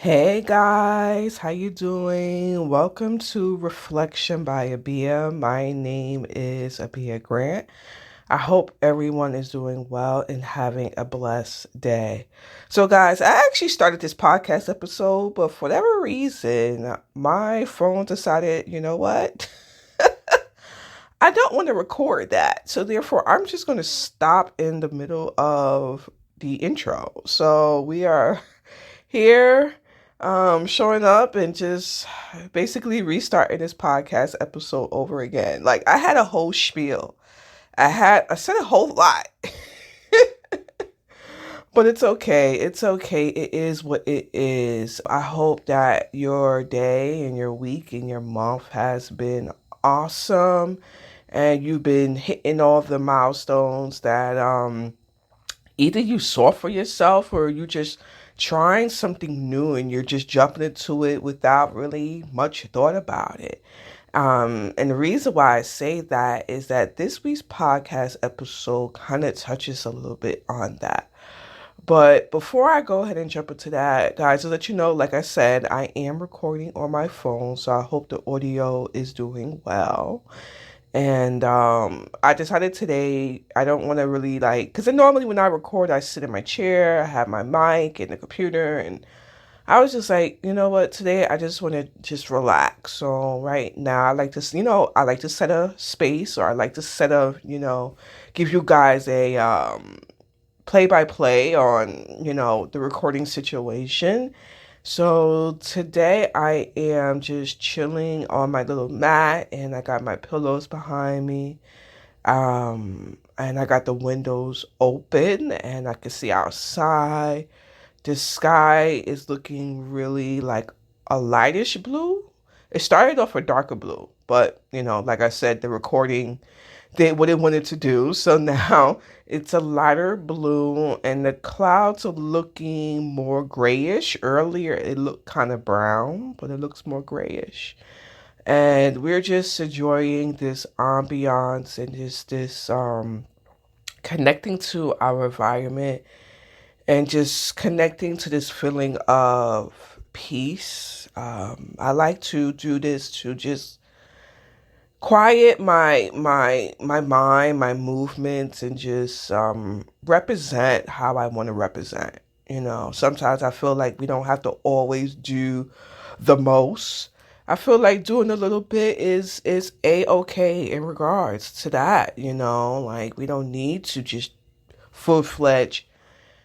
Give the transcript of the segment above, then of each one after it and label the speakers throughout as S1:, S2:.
S1: Hey guys, how you doing? Welcome to Reflection by Abia. My name is Abia Grant. I hope everyone is doing well and having a blessed day. So guys, I actually started this podcast episode, but for whatever reason, my phone decided, you know what? I don't want to record that. So therefore, I'm just going to stop in the middle of the intro. So we are here showing up and just basically restarting this podcast episode over again. Like I had a whole spiel. I said a whole lot. But it's okay. It's okay. It is what it is. I hope that your day and your week and your month has been awesome and you've been hitting all the milestones that either you saw for yourself or you just trying something new and you're just jumping into it without really much thought about it. And the reason why I say that is that this week's podcast episode kind of touches a little bit on that. But before I go ahead and jump into that, guys, to let you know, like I said, I am recording on my phone, so I hope the audio is doing well. And I decided today I don't want to really because normally when I record, I sit in my chair, I have my mic and the computer, and I was just like, you know what, today I just want to just relax. So right now I like to set a space, or I like to set a, give you guys a play by play on, the recording situation. So today I am just chilling on my little mat and I got my pillows behind me. And I got the windows open and I can see outside. The sky is looking really like a lightish blue. It started off a darker blue, but like I said, the recording did what it wanted to do. So now it's a lighter blue and the clouds are looking more grayish. Earlier it looked kind of brown, but it looks more grayish. And we're just enjoying this ambiance and just this connecting to our environment and just connecting to this feeling of peace. I like to do this to just quiet my mind, my movements, and just represent how I want to represent. Sometimes I feel like we don't have to always do the most. I feel like doing a little bit is a okay in regards to that. Like we don't need to just full fledged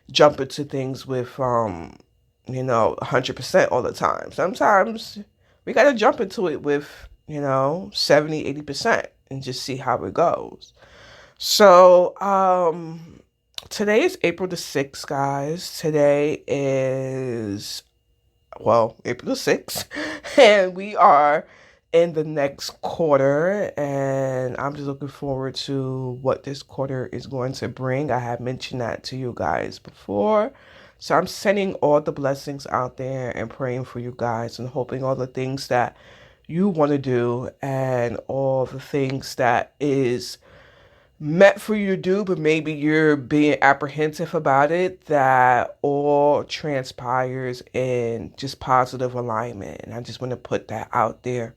S1: jump into things with 100% all the time. Sometimes we gotta jump into it with 70, 80% and just see how it goes. So today is April the 6th, guys. Today is April the 6th, and we are in the next quarter, and I'm just looking forward to what this quarter is going to bring. I have mentioned that to you guys before. So I'm sending all the blessings out there and praying for you guys and hoping all the things that you want to do and all the things that is meant for you to do, but maybe you're being apprehensive about it, that all transpires in just positive alignment. And I just want to put that out there,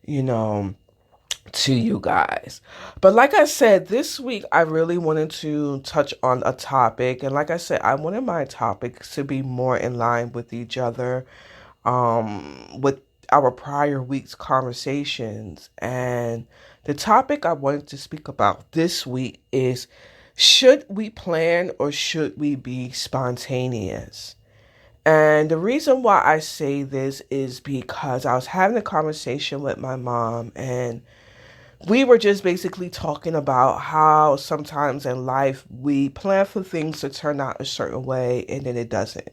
S1: you know, to you guys. But like I said, this week I really wanted to touch on a topic. And like I said, I wanted my topics to be more in line with each other, with our prior week's conversations. And the topic I wanted to speak about this week is, should we plan or should we be spontaneous? And the reason why I say this is because I was having a conversation with my mom, and we were just basically talking about how sometimes in life we plan for things to turn out a certain way and then it doesn't.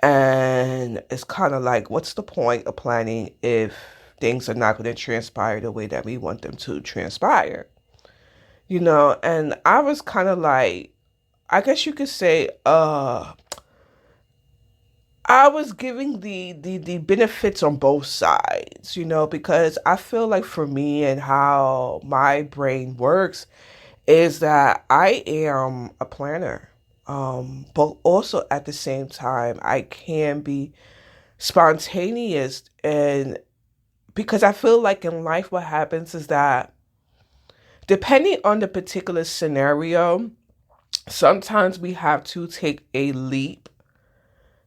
S1: And it's kind of like, what's the point of planning if things are not going to transpire the way that we want them to transpire? And I was kind of like, I guess you could say, I was giving the benefits on both sides, because I feel like for me and how my brain works is that I am a planner. But also at the same time, I can be spontaneous. And because I feel like in life, what happens is that depending on the particular scenario, sometimes we have to take a leap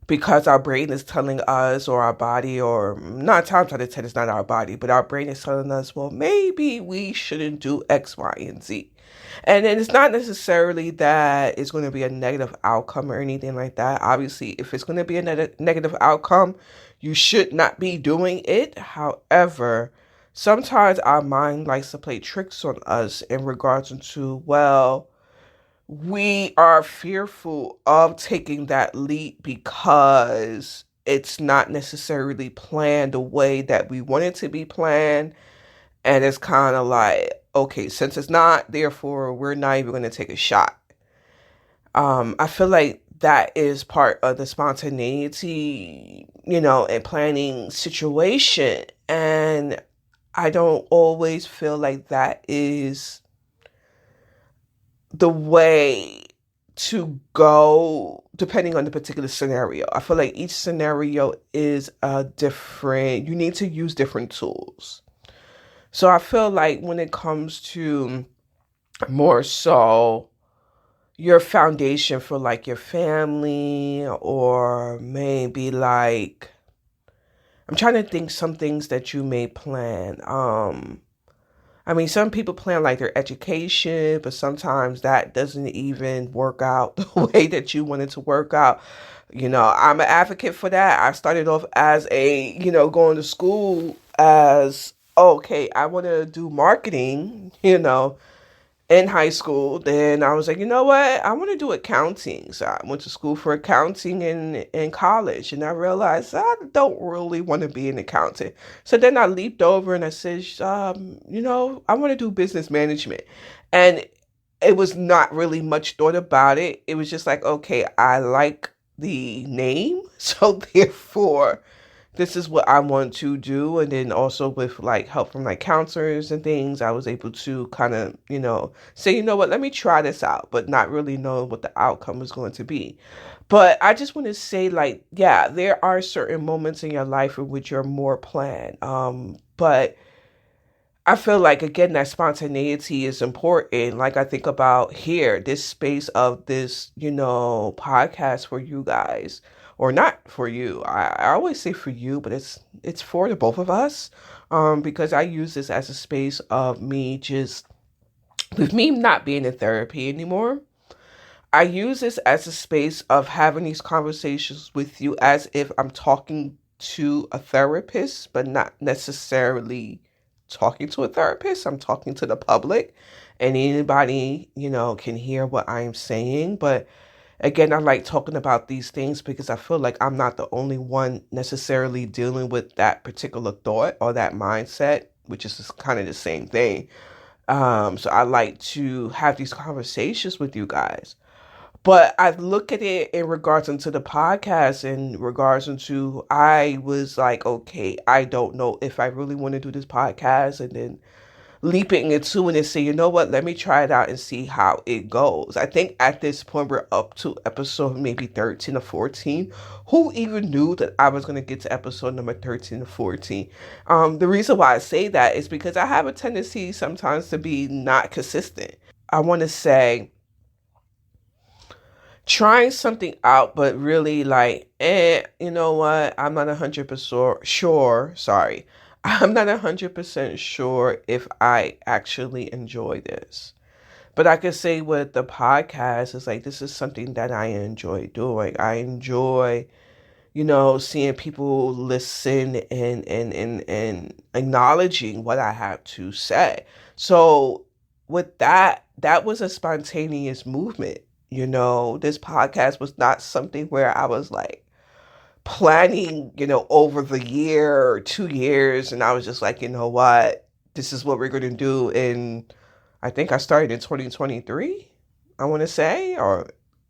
S1: because our brain is telling us, or our body, or not times out of 10, it's not our body, but our brain is telling us, well, maybe we shouldn't do X, Y, and Z. And then it's not necessarily that it's going to be a negative outcome or anything like that. Obviously, if it's going to be a negative outcome, you should not be doing it. However, sometimes our mind likes to play tricks on us in regards to, well, we are fearful of taking that leap because it's not necessarily planned the way that we want it to be planned. And it's kind of like, okay, since it's not, therefore, we're not even going to take a shot. I feel like that is part of the spontaneity, and planning situation. And I don't always feel like that is the way to go depending on the particular scenario. I feel like each scenario is different. You need to use different tools. So I feel like when it comes to more so your foundation for like your family, or maybe like, I'm trying to think some things that you may plan. Some people plan like their education, but sometimes that doesn't even work out the way that you want it to work out. I'm an advocate for that. I started off as going to school as, okay, I want to do marketing, in high school. Then I was like, you know what? I want to do accounting. So I went to school for accounting in college, and I realized I don't really want to be an accountant. So then I leaped over and I said, I want to do business management. And it was not really much thought about it. It was just like, okay, I like the name. So therefore, this is what I want to do. And then also with like help from like counselors and things, I was able to kind of, say, you know what, let me try this out, but not really know what the outcome is going to be. But I just want to say, like, yeah, there are certain moments in your life in which you're more planned. But I feel like, again, that spontaneity is important. Like, I think about here, this space of this, podcast for you guys, or not for you. I always say for you, but it's for the both of us. Because I use this as a space of me just, with me not being in therapy anymore, I use this as a space of having these conversations with you as if I'm talking to a therapist, but not necessarily talking to a therapist. I'm talking to the public, and anybody, can hear what I'm saying. But again, I like talking about these things because I feel like I'm not the only one necessarily dealing with that particular thought or that mindset, which is just kind of the same thing. So I like to have these conversations with you guys. But I look at it in regards into the podcast, in regards into, I was like, okay, I don't know if I really want to do this podcast, and then leaping into it and say, you know what, let me try it out and see how it goes. I think at this point we're up to episode maybe 13 or 14. Who even knew that I was going to get to episode number 13 or 14? The reason why I say that is because I have a tendency sometimes to be not consistent. I want to say, trying something out, but really like, you know what? I'm not 100% sure. Sorry. I'm not 100% sure if I actually enjoy this. But I could say with the podcast, it's like, this is something that I enjoy doing. I enjoy, seeing people listen and acknowledging what I have to say. So with that was a spontaneous movement. This podcast was not something where I was like planning, over the year or 2 years. And I was just like, you know what, this is what we're going to do. And I think I started in 2023, I want to say, or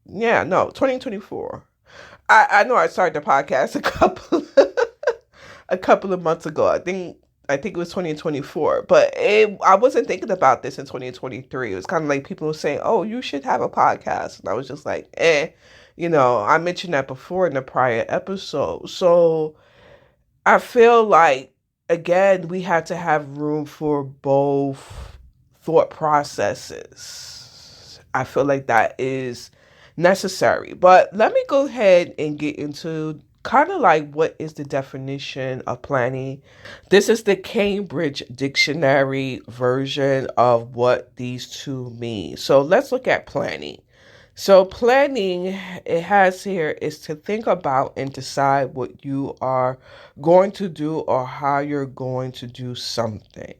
S1: 2024. I know I started the podcast a couple of months ago. I think it was 2024, but I wasn't thinking about this in 2023. It was kind of like people were saying, oh, you should have a podcast. And I was just like, I mentioned that before in the prior episode. So I feel like, again, we have to have room for both thought processes. I feel like that is necessary. But let me go ahead and get into kind of like what is the definition of planning. This is the Cambridge Dictionary version of what these two mean. So let's look at planning. So planning, it has here, is to think about and decide what you are going to do or how you're going to do something.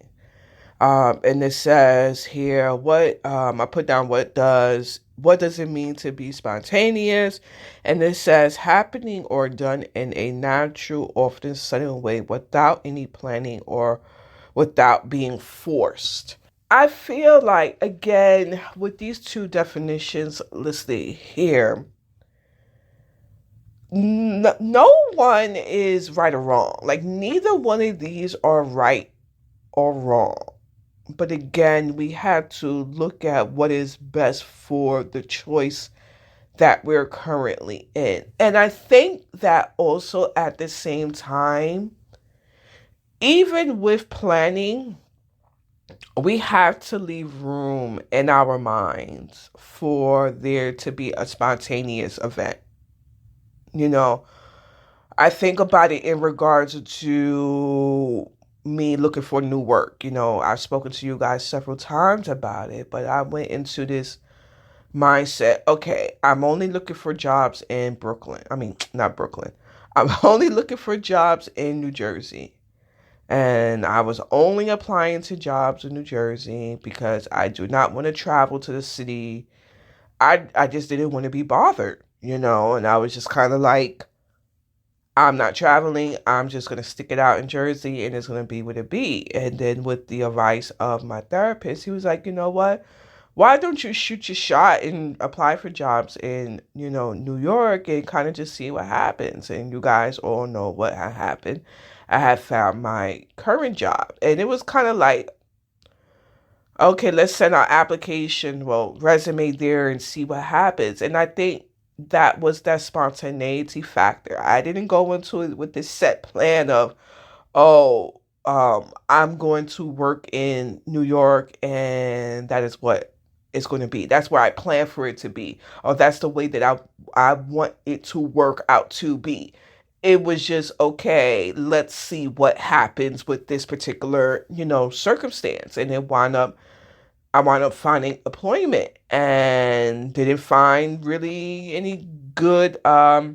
S1: And it says here I put down what does it mean to be spontaneous? And it says happening or done in a natural, often sudden way without any planning or without being forced. I feel like, again, with these two definitions listed here, no one is right or wrong. Like, neither one of these are right or wrong. But again, we have to look at what is best for the choice that we're currently in. And I think that also at the same time, even with planning, we have to leave room in our minds for there to be a spontaneous event. You know, I think about it in regards to me looking for new work. I've spoken to you guys several times about it, but I went into this mindset. Okay, I'm only looking for jobs in Brooklyn. I mean, not Brooklyn. I'm only looking for jobs in New Jersey. And I was only applying to jobs in New Jersey because I do not want to travel to the city. I just didn't want to be bothered. And I was just kind of like, I'm not traveling. I'm just going to stick it out in Jersey and it's going to be what it be. And then with the advice of my therapist, he was like, you know what? Why don't you shoot your shot and apply for jobs in, New York and kind of just see what happens? And you guys all know what had happened. I had found my current job and it was kind of like, okay, let's send our application, resume there and see what happens. And I think that was that spontaneity factor. I didn't go into it with this set plan of, oh, I'm going to work in New York and that is what it's going to be. That's where I plan for it to be. Or that's the way that I want it to work out to be. It was just, okay, let's see what happens with this particular, circumstance. And I wound up finding employment and didn't find really any good, I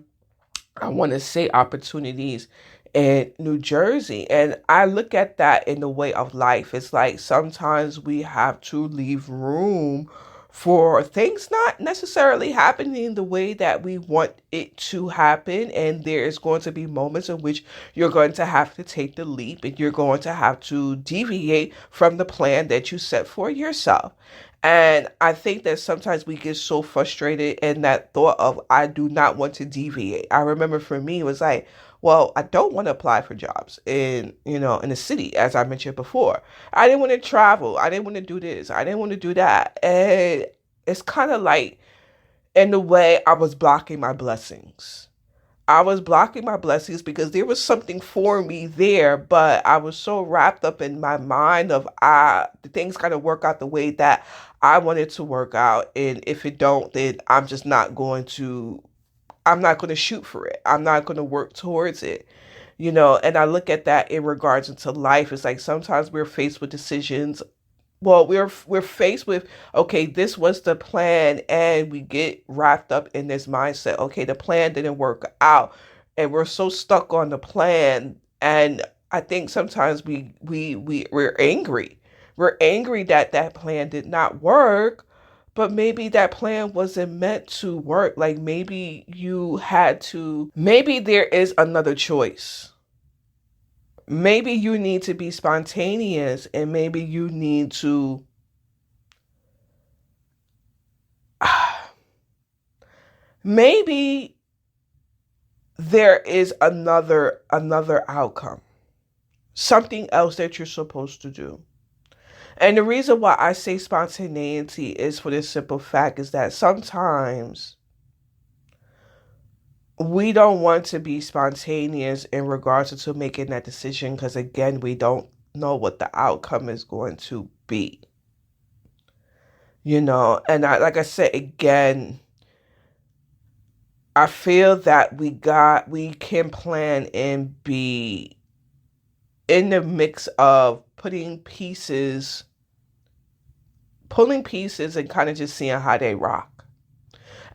S1: want to say, opportunities in New Jersey. And I look at that in the way of life. It's like sometimes we have to leave room for things not necessarily happening the way that we want it to happen. And there is going to be moments in which you're going to have to take the leap and you're going to have to deviate from the plan that you set for yourself. And I think that sometimes we get so frustrated in that thought of, I do not want to deviate. I remember for me, it was like, well, I don't want to apply for jobs in the city, as I mentioned before. I didn't want to travel. I didn't want to do this. I didn't want to do that. And it's kind of like, in a way, I was blocking my blessings. I was blocking my blessings because there was something for me there, but I was so wrapped up in my mind of the things got to work out the way that I wanted to work out, and if it don't, then I'm not going to shoot for it. I'm not going to work towards it. And I look at that in regards into life. It's like sometimes we're faced with decisions. Well, we're faced with, okay, this was the plan, and we get wrapped up in this mindset. Okay, the plan didn't work out, and we're so stuck on the plan. And I think sometimes we're angry. We're angry that that plan did not work, but maybe that plan wasn't meant to work. Like maybe there is another choice. Maybe you need to be spontaneous and maybe you need to maybe there is another outcome. Something else that you're supposed to do. And the reason why I say spontaneity is for this simple fact is that sometimes we don't want to be spontaneous in regards to making that decision because, again, we don't know what the outcome is going to be. And like I said, again, I feel that we can plan and be in the mix of pulling pieces and kind of just seeing how they rock.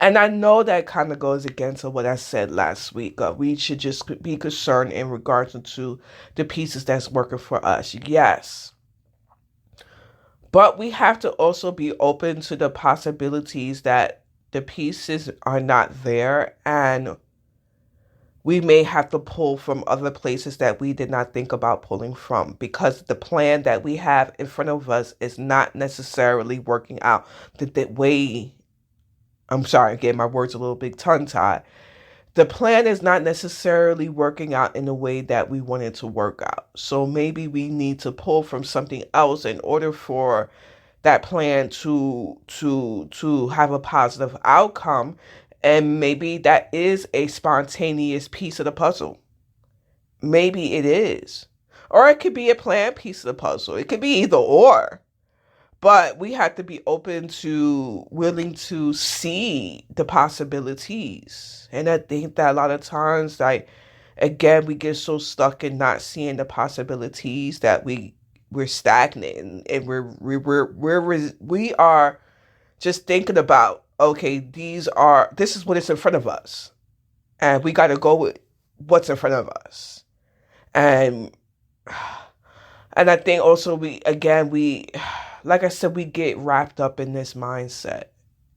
S1: And I know that kind of goes against what I said last week. We should just be concerned in regards to the pieces that's working for us. Yes. But we have to also be open to the possibilities that the pieces are not there and we may have to pull from other places that we did not think about pulling from because the plan that we have in front of us is not necessarily working out the way. I'm sorry, again, my words a little bit tongue-tied. The plan is not necessarily working out in the way that we want it to work out. So maybe we need to pull from something else in order for that plan to have a positive outcome. And maybe that is a spontaneous piece of the puzzle. Maybe it is. Or it could be a planned piece of the puzzle. It could be either or. But we have to be willing to see the possibilities. And I think that a lot of times, like, again, we get so stuck in not seeing the possibilities that we're stagnant and we are just thinking about, okay, this is what is in front of us. And we got to go with what's in front of us. And I think also like I said, we get wrapped up in this mindset.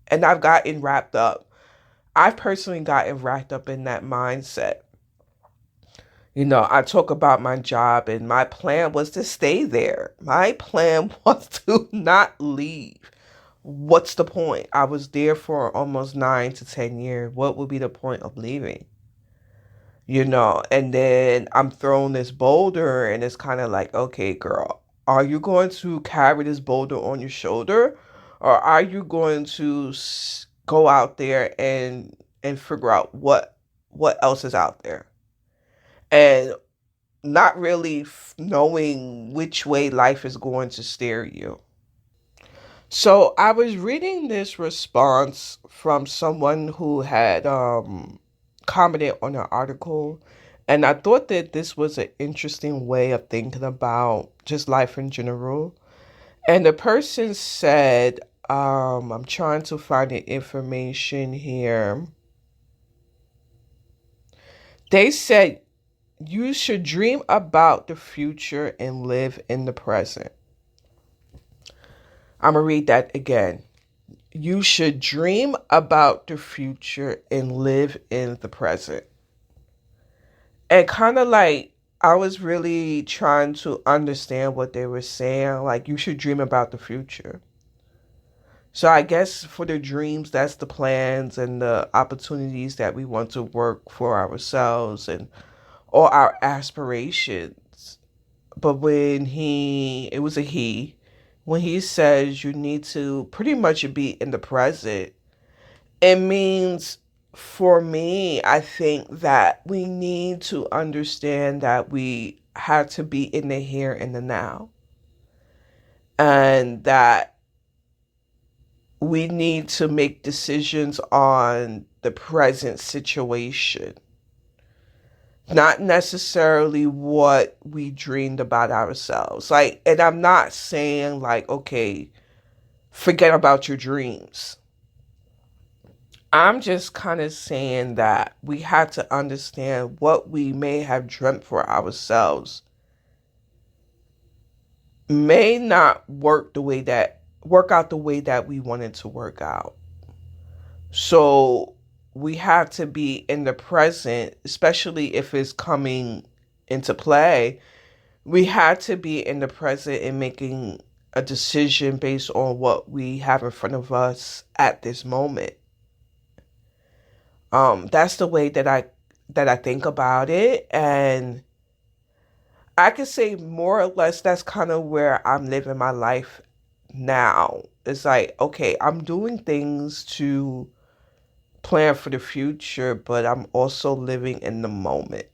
S1: And I've personally gotten wrapped up in that mindset. I talk about my job and my plan was to stay there. My plan was to not leave. What's the point? I was there for almost 9 to 10 years. What would be the point of leaving? And then I'm throwing this boulder and it's kind of like, okay, girl, are you going to carry this boulder on your shoulder or are you going to go out there and figure out what else is out there? And not really knowing which way life is going to steer you. So I was reading this response from someone who had commented on an article, and I thought that this was an interesting way of thinking about just life in general. And the person said, I'm trying to find the information here. They said, you should dream about the future and live in the present. I'm going to read that again. You should dream about the future and live in the present. And kind of like, I was really trying to understand what they were saying. Like, you should dream about the future. So I guess for the dreams, that's the plans and the opportunities that we want to work for ourselves and or our aspirations. But when it was a he, when he says you need to pretty much be in the present, it means, for me, I think that we need to understand that we have to be in the here and the now. And that we need to make decisions on the present situation. Not necessarily what we dreamed about ourselves. Like, and I'm not saying like, okay, forget about your dreams. I'm just kind of saying that we have to understand what we may have dreamt for ourselves may not work out the way that we wanted to work out. So we have to be in the present, especially if it's coming into play. We have to be in the present and making a decision based on what we have in front of us at this moment. That's the way that I think about it, and I could say more or less that's kind of where I'm living my life now. It's like, okay, I'm doing things to plan for the future, but I'm also living in the moment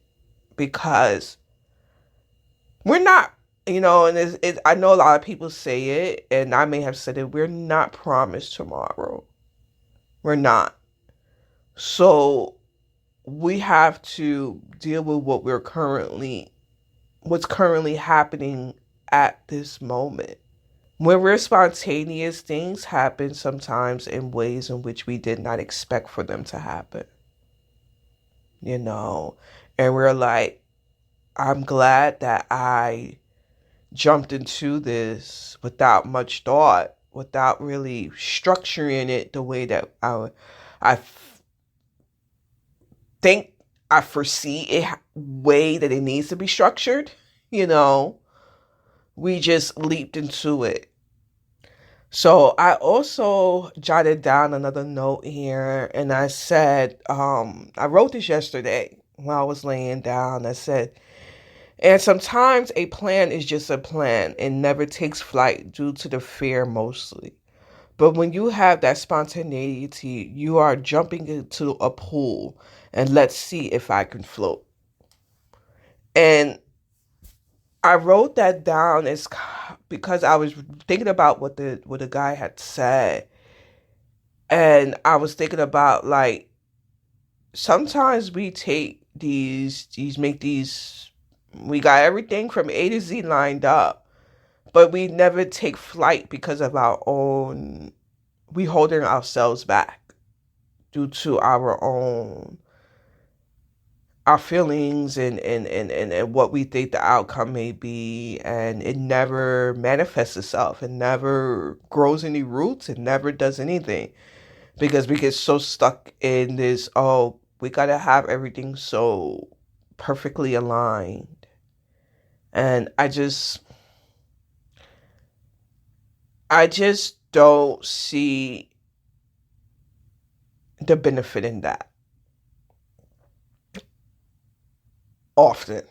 S1: because we're not, and I know a lot of people say it, and I may have said it, we're not promised tomorrow. We're not. So we have to deal with what's currently happening at this moment. When we're spontaneous, things happen sometimes in ways in which we did not expect for them to happen, and we're like, I'm glad that I jumped into this without much thought, without really structuring it the way that I think I foresee it way that it needs to be structured. We just leaped into it. So I also jotted down another note here, and I said, I wrote this yesterday while I was laying down. I said, and sometimes a plan is just a plan and never takes flight due to the fear mostly. But when you have that spontaneity, you are jumping into a pool and let's see if I can float. And I wrote that down because I was thinking about what the guy had said. And I was thinking about, like, sometimes we take we got everything from A to Z lined up, but we never take flight because of we holding ourselves back due to our feelings and what we think the outcome may be, and it never manifests itself. It never grows any roots. It never does anything because we get so stuck in this, we gotta have everything so perfectly aligned. And I just don't see the benefit in that often.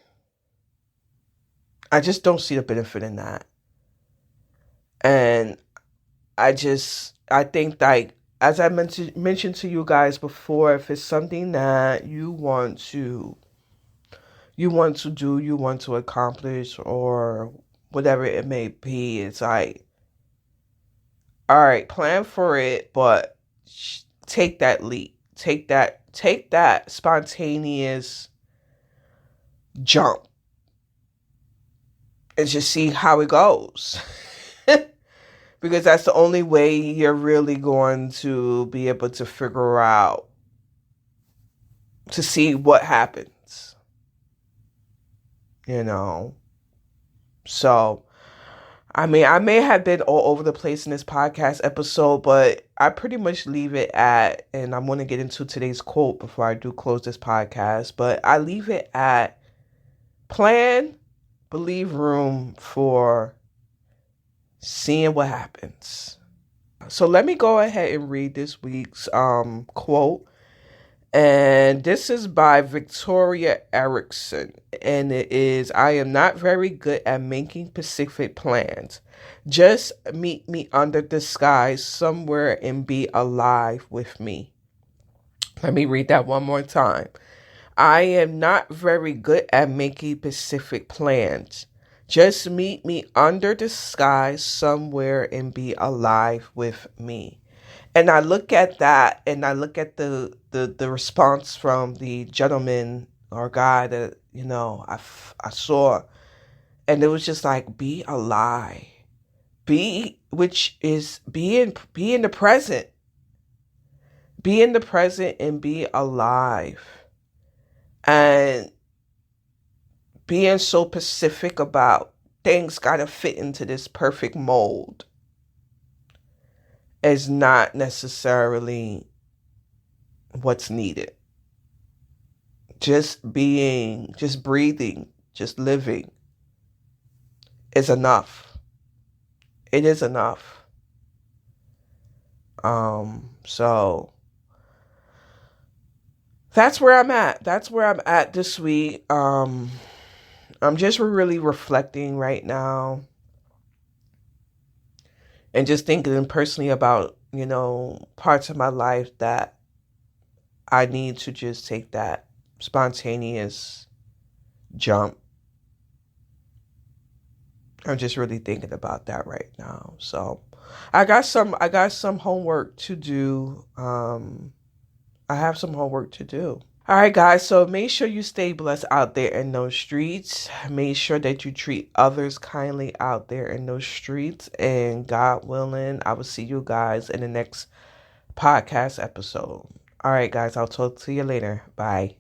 S1: I just don't see the benefit in that. And I think, like, as I mentioned to you guys before, if it's something that you want to do, you want to accomplish, or whatever it may be, it's like, all right, plan for it, but take that leap. Take that spontaneous jump and just see how it goes. Because that's the only way you're really going to be able to figure out, to see what happens. So, I mean, I may have been all over the place in this podcast episode, but I pretty much leave it at, and I'm going to get into today's quote before I do close this podcast, but I leave it at plan, but leave room for seeing what happens. So let me go ahead and read this week's quote. And this is by Victoria Erickson. And it is, I am not very good at making specific plans. Just meet me under the sky somewhere and be alive with me. Let me read that one more time. I am not very good at making specific plans. Just meet me under the sky somewhere and be alive with me. And I look at that, and I look at the response from the gentleman or guy that, I saw. And it was just like, be alive. Which is be in the present. Be in the present and be alive. And being so specific about things gotta fit into this perfect mold is not necessarily what's needed. Just being, just breathing, just living is enough. It is enough. So that's where I'm at. That's where I'm at this week. I'm just really reflecting right now. And just thinking personally about, parts of my life that I need to just take that spontaneous jump. I'm just really thinking about that right now. So I got some homework to do. I have some homework to do. All right, guys. So make sure you stay blessed out there in those streets. Make sure that you treat others kindly out there in those streets. And God willing, I will see you guys in the next podcast episode. All right, guys. I'll talk to you later. Bye.